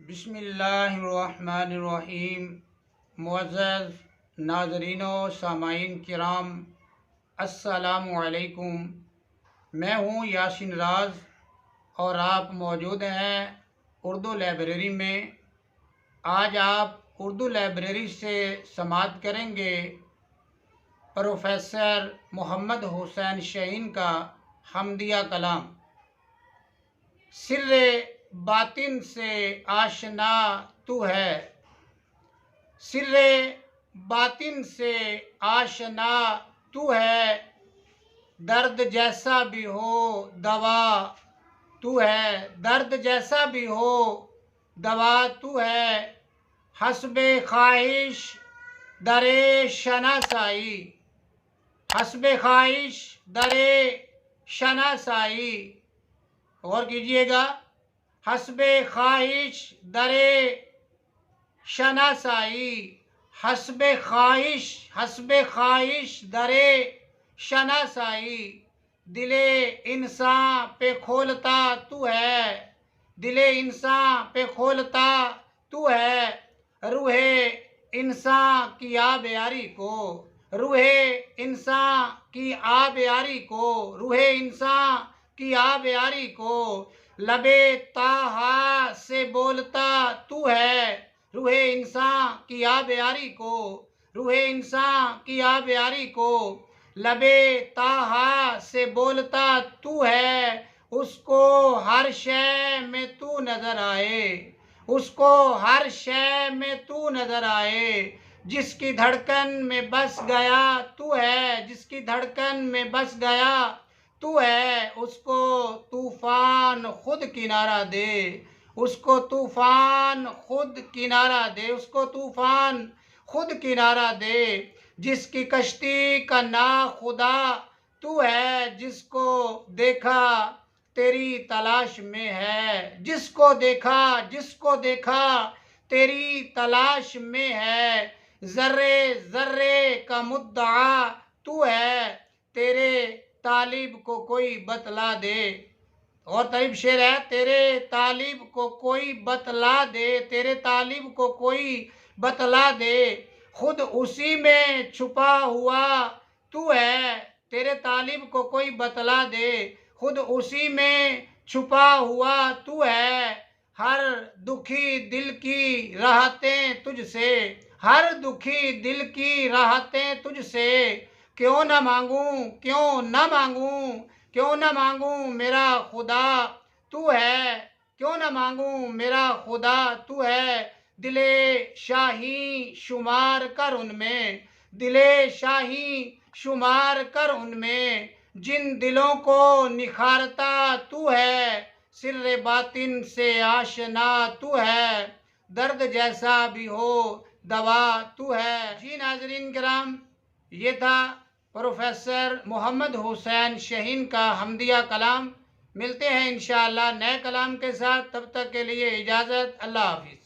बिस्मिल्लाहिर्रहमानिर्रहीम। मुअज़्ज़ज़ नाज़रीन व सामाईन किराम, अस्सलामु अलैकुम। मैं हूँ यासीन राज और आप मौजूद हैं उर्दू लाइब्रेरी में। आज आप उर्दू लाइब्रेरी से समाअत करेंगे प्रोफेसर मोहम्मद हुसैन शाहीन का हमदिया कलाम। सिर्रे बातिन से आशना तू है, सिर्रे बातिन से आशना तू है, दर्द जैसा भी हो दवा तू है, दर्द जैसा भी हो दवा तू है। हस्बे ख्वाहिश दरे शनासाई, हस्बे ख्वाहिश दरे शनासाई। और कीजिएगा, हस्बे ख्वाहिश दरे शनासाई, हस्बे ख्वाहिश दरे शनासाई। दिले इंसान पे खोलता तू है, दिले इंसान पे खोलता तू है। रूहे इंसान की आबियारी को, रूहे इंसान की आबियारी को, रूहे इंसान की आबियारी को। लबे ताहा से बोलता तू है, रूहे इंसान की आबियारी को, रूहे इंसान की आबियारी को। लबे ताहा से बोलता तू है, उसको हर शय में तू नजर आए, उसको हर शय में तू नजर आए। जिसकी धड़कन में बस गया तू है, जिसकी धड़कन में बस गया तू है। उसको तूफान खुद किनारा दे, उसको तूफान खुद किनारा दे, उसको तूफान खुद किनारा दे। जिसकी कश्ती का ना खुदा तू है, जिसको देखा तेरी तलाश में है, जिसको देखा तेरी तलाश में है। जर्रे जर्रे का मुद्दा तू है, तेरे तालिब को कोई बतला दे। और तरीब शेर है, तेरे तालिब को कोई बतला दे, तेरे तालिब को कोई बतला दे। खुद उसी में छुपा हुआ तू है, तेरे तालिब को कोई बतला दे। खुद उसी में छुपा हुआ तू है। हर दुखी दिल की राहतें तुझसे, हर दुखी दिल की राहतें तुझसे। क्यों न मांगूं, क्यों न मांगूं, क्यों न मांगूं मेरा खुदा तू है, क्यों न मांगूं मेरा खुदा तू है। दिले शाही शुमार कर उनमें, दिले शाही शुमार कर उनमें। जिन दिलों को निखारता तू है, सिर्रे बातिन से आशना तू है, दर्द जैसा भी हो दवा तू है। जी नाजरीन किराम, ये था प्रोफेसर मोहम्मद हुसैन शाहीन का हमदिया कलाम। मिलते हैं इंशाअल्लाह नए कलाम के साथ, तब तक के लिए इजाज़त। अल्लाह हाफिज़।